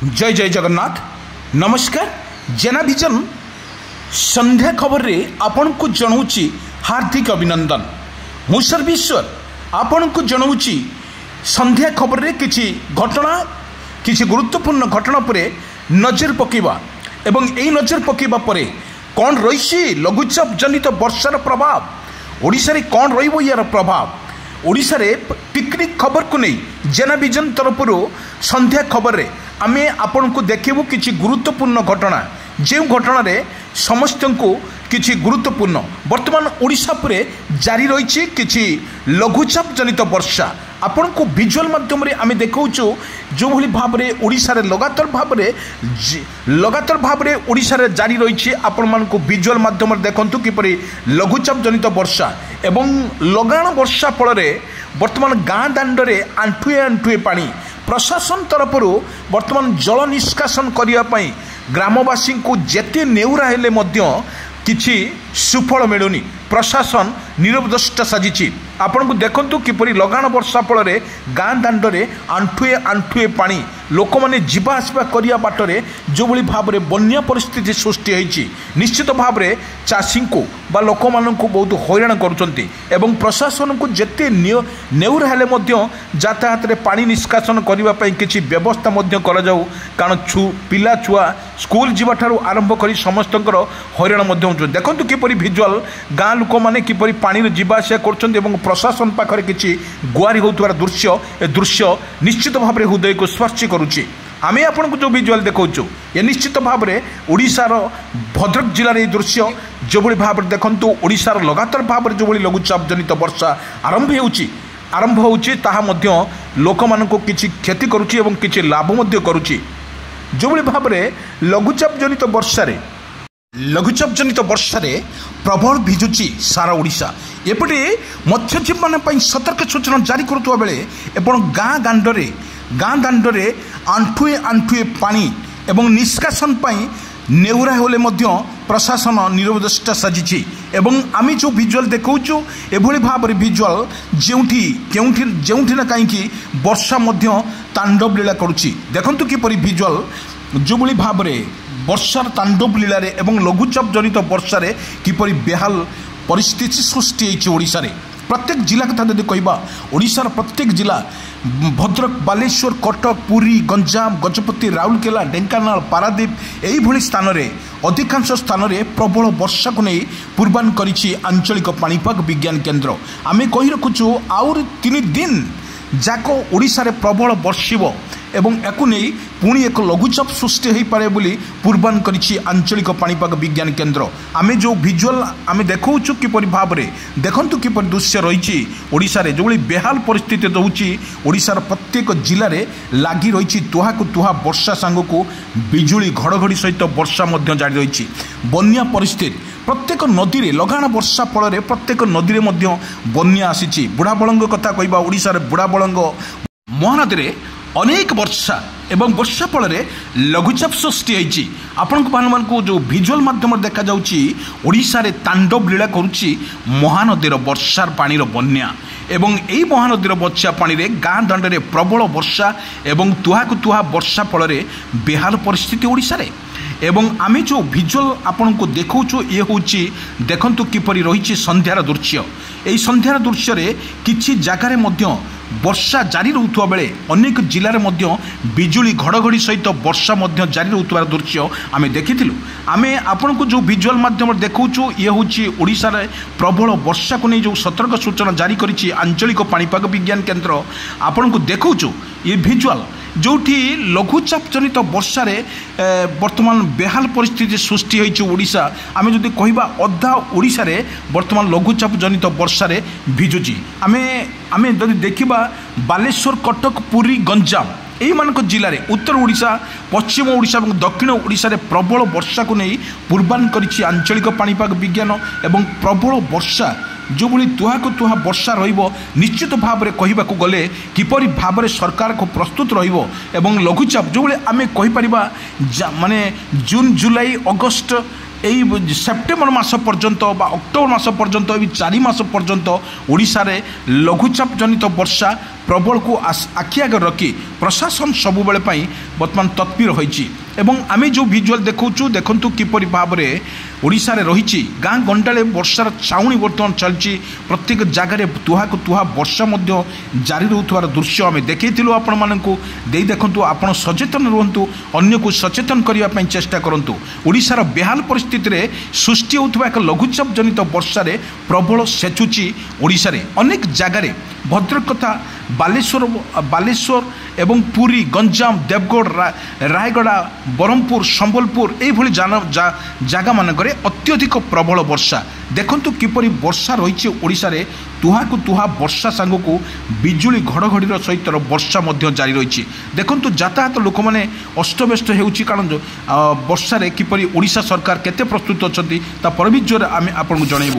जय जय जगन्नाथ नमस्कार जेनाभिजन संध्या खबर रे आपण को जनाऊँगी हार्दिक अभिनंदन। मु सर्वेश्वर आपण को जनाऊँगी संध्या खबर रे किछि घटना किछि गुरुत्वपूर्ण घटना पर नजर पकेबा एवं एई नजर पकेबा परे कौन रही लघुचाप जनित वर्षार प्रभाव ओडिशा रे कौन रहिबो यार प्रभाव ओडिशा रे पिकनिक खबर को नहीं जेनाभिजन तरफ संध्या खबर रे आमे आपण को देखिबू किछि गुरुत्वपूर्ण घटना जो घटना रे समस्त को किछि गुरुत्वपूर्ण वर्तमान ओडिशा परे जारी रही किछि लघुचाप जनित वर्षा आपण को विजुअल माध्यम रे आमे देखौछु जो भली भाव रे ओडिशा रे लगातार भाव रे ओडिशा रे जारी रही आपण मान को विजुअल माध्यम रे देखंतु किपरि लघुचाप जनित वर्षा एवं लगाण वर्षा फल रे वर्तमान गाँ दांड रे आंठुए आंठुए पानी प्रशासन तरफ वर्तमान जल निष्कासन करने ग्रामवासी को जेते नेउरा हेले मध्य किछि सुफल मिलुनी प्रशासन निरवदष्ट साजिछि। आपण को देखंतु किपरि लगाण वर्षा फल रे गाँ दांड रे आंठुए आंठुए पानी लोक माने जीवा आसवा करिया बाटरे जो भली भाव रे बन्या परिस्थिति सृष्टि होईछि। निश्चित भाव रे चाषी को बा लोक मानन को बहुत हैरान करूछंती एवं प्रशासन को जेते नेउरा हेले मध्य यातायात रे पानी निष्कासन करिवा पई किछि व्यवस्था मध्य करा जाऊ कारण पिला छुआ स्कूल जीवा ठारू आरंभ करी समस्तंकर हैरान मध्य होछ। देखंतु किपरि विजुअल गाँ लोक माने किपरि पानी रे जीवा आसिया करछंती एवं प्रशासन पाखरे किछि गुआरी होतुवार दृश्य ए दृश्य निश्चित भाव रे हृदय को स्पर्श करुछि। आमे आपण को जो विजुअल देखौछु ये निश्चित भाव रे ओडिशार भद्रक जिल्ला रे दृश्य जो भली भाव रे देखंतु ओडिशार लगातार भाव रे जो भली लघुचाप जनित वर्षा आरंभ होउछि ताहा मध्य लोक मानको किछि क्षति करुछि एवं किछि लाभ मध्य करुछि। जो भली भाव रे लघुचाप जनित वर्षा रे प्रबल भिजुची सारा ओडिशा एपटे मत्स्यजीवी मान सतर्क सूचना जारी करुवा बेले एवं गाँ दांडरे आंठुए आंठुए पानी एवं निष्कासन पाई नेउरा होले मध्य प्रशासन निरवदष्ट साजिछि एवं आमी जो विजुअल देखौछु एभली भाव रे विजुअल जेउठी ना कहीं वर्षा मध्य तांडव लीला करुछि। देखंतु किपरि विजुअल जो भली भाव रे वर्षार तांडव लीला रे एवं लघुचाप जनित वर्षा रे किपरि बेहाल परिस्थिति सृष्टि होइछि। ओडिशा रे प्रत्येक जिला कथा यदि कहबा ओडिशार प्रत्येक जिला भद्रक बालेश्वर कटक पुरी गंजाम गजपति राउरकेला ढेंकानाल पारादीप एई भली स्थान रे अधिकांश स्थान रे प्रबल वर्षा को नहीं पूर्वान करिछि आंचलिक पाणीपाग विज्ञान केन्द्र। आमे कहि रखुछु आउर 3 दिन जाको ओडिशा रे प्रबल वर्षिबो एवं याकु नहीं पुणी एक लघुचाप सृष्टि हो पारे बोली पूर्वान करिछि आंचलिक पाणीपाग विज्ञान केन्द्र। आमे जो विजुअल आमे देखौछु किपरि भाव रे देखंतु किपरि दृश्य रहिछि ओडिशा रे जो भली बेहाल परिस्थिति रहउछि ओडिशार प्रत्येक जिल्ला रे लागि रहिछि तुहा को तुहा वर्षा सांग को बिजुली घड़घड़ी सहित वर्षा मध्य जारी रहिछि। बन्या परिस्थिति प्रत्येक नदी रे लगाण वर्षा फल रे प्रत्येक नदी रे मध्य बन्या आसीछि। बुढ़ाबलंग कथा कहबा ओडिशा रे बुढ़ाबलंग महानदी रे अनेक वर्षा एवं वर्षा फल रे लघुचाप सृष्टि होइछि। आपण को जो विजुअल माध्यम देखा जाउछि ओडिशा रे तांडव लीला करुछि महानदीर वर्षार पानी बन्या एवं एई महानदीर वर्षा पानी रे गाँ दांड रे प्रबल वर्षा एवं तुहा को तुहा वर्षा फल रे बेहाल परिस्थिति ओडिशा रे एवं आमे जो विजुअल आपण को देखौछु ये होछि देखंतु किपरि रहिछि संध्यार दृश्य। एई संध्यार दृश्य रे किछि जागारे मध्य वर्षा जारी रहउथुवा बेले अनेक जिल्ला रे मध्य बिजुली घड़घड़ी सहित वर्षा मध्य जारी रहउथुवा दृश्य आमे देखिथिलु। आमे आपण को जो विजुअल माध्यम देखौछु ये होछि ओडिशा रे प्रबल वर्षा को नै जो सतर्क सूचना जारी करिछि आंचलिक पाणीपाग विज्ञान केन्द्र। आपण को देखौछु ये विजुअल जोठी लघुचाप जनित वर्षा रे वर्तमान बेहाल परिस्थिति सृष्टि होइछि ओडिशा। आमे जदि कहबा अधा ओडिशा रे वर्तमान लघुचाप जनित वर्षा रे भिजुछि। आमे जदि देखिबा बालेश्वर कटक पुरी गंजाम एई मानक जिल्ला रे उत्तर ओडिशा पश्चिम ओडिशा और दक्षिण ओडिशा रे प्रबल वर्षा को नहीं पूर्वान करिछि आंचलिक पाणीपाग विज्ञान एवं प्रबल वर्षा जो भली तुहा को तुहा वर्षा रहिबो निश्चित भाव रे कहिबाकू गले किपरि भाव रे सरकार को प्रस्तुत रहिबो एवं लघुचाप जो भली आमे कहि परिबा माने जून जुलाई अगस्त এই সেপ্টেম্বর মাস পর্যন্ত বা অক্টোবর মাস পর্যন্ত এই 4 মাস পর্যন্ত ওড়িশারে লঘুচাপ জনিত বর্ষা প্রবলকু আখি আগে রখি প্রশাসন ସବୁବେଳେ ପାଇଁ ବର୍ତ୍ତମାନ ତତ୍ପର ହୋଇଛି ଏବଂ ଆମେ ଯେଉଁ ଭିଜୁଆଲ୍ ଦେଖାଉଛୁ ଦେଖନ୍ତୁ କିପରି ଭାବରେ ଓଡ଼ିଶାରେ ରହିଛି ଗାଁ ଗଣ୍ଡାରେ ବର୍ଷାର ଛାଉଣି ବର୍ତ୍ତମାନ ଚାଲିଛି ପ୍ରତ୍ୟେକ ଜାଗାରେ ତୁହାକୁ ତୁହା ବର୍ଷା ମଧ୍ୟ ଜାରି ରହୁଥିବାର ଦୃଶ୍ୟ ଆମେ ଦେଖାଇଥିଲୁ ଆପଣମାନଙ୍କୁ ଦେଇ ଦେଖନ୍ତୁ ଆପଣ ସଚେତନ ରୁହନ୍ତୁ ଅନ୍ୟକୁ ସଚେତନ କରିବା ପାଇଁ ଚେଷ୍ଟା କରନ୍ତୁ ଓଡ଼ିଶାର ବେହାଲ ପରିସ୍ଥିତିରେ ସୃଷ୍ଟି ହେଉଥିବା ଏକ ଲଘୁଚାପ ଜନିତ ବର୍ଷାରେ ପ୍ରବଳ ସେଚୁଛି ଓଡ଼ିଶାରେ ଅନେକ ଜାଗାରେ ଭଦ୍ରକ କଥା ବାଲେଶ୍ୱର ଏବଂ ପୁରୀ ଗଞ୍ଜାମ ଦେବଗଡ଼ ରାୟଗଡ଼ା ବ୍ରହ୍ମପୁର ସମ୍ବଲପୁର ଏଇଭଳି ଜାଗାମାନଙ୍କରେ ଅତ୍ୟଧିକ ପ୍ରବଳ ବର୍ଷା ଦେଖନ୍ତୁ କିପରି ବର୍ଷା ରହିଛି ଓଡ଼ିଶାରେ ତୁହାକୁ ତୁହା ବର୍ଷା ସାଙ୍ଗକୁ ବିଜୁଳି ଘଡ଼ଘଡ଼ିର ସହିତ ବର୍ଷା ମଧ୍ୟ ଜାରି ରହିଛି ଦେଖନ୍ତୁ ଯାତାୟାତ ଲୋକମାନେ ଅସ୍ତବ୍ୟସ୍ତ ହେଉଛି କାରଣ ବର୍ଷାରେ କିପରି ଓଡ଼ିଶା ସରକାର କେତେ ପ୍ରସ୍ତୁତ ଅଛନ୍ତି ତା ପରବିଜୟରେ ଆମେ ଆପଣଙ୍କୁ ଜଣାଇବୁ।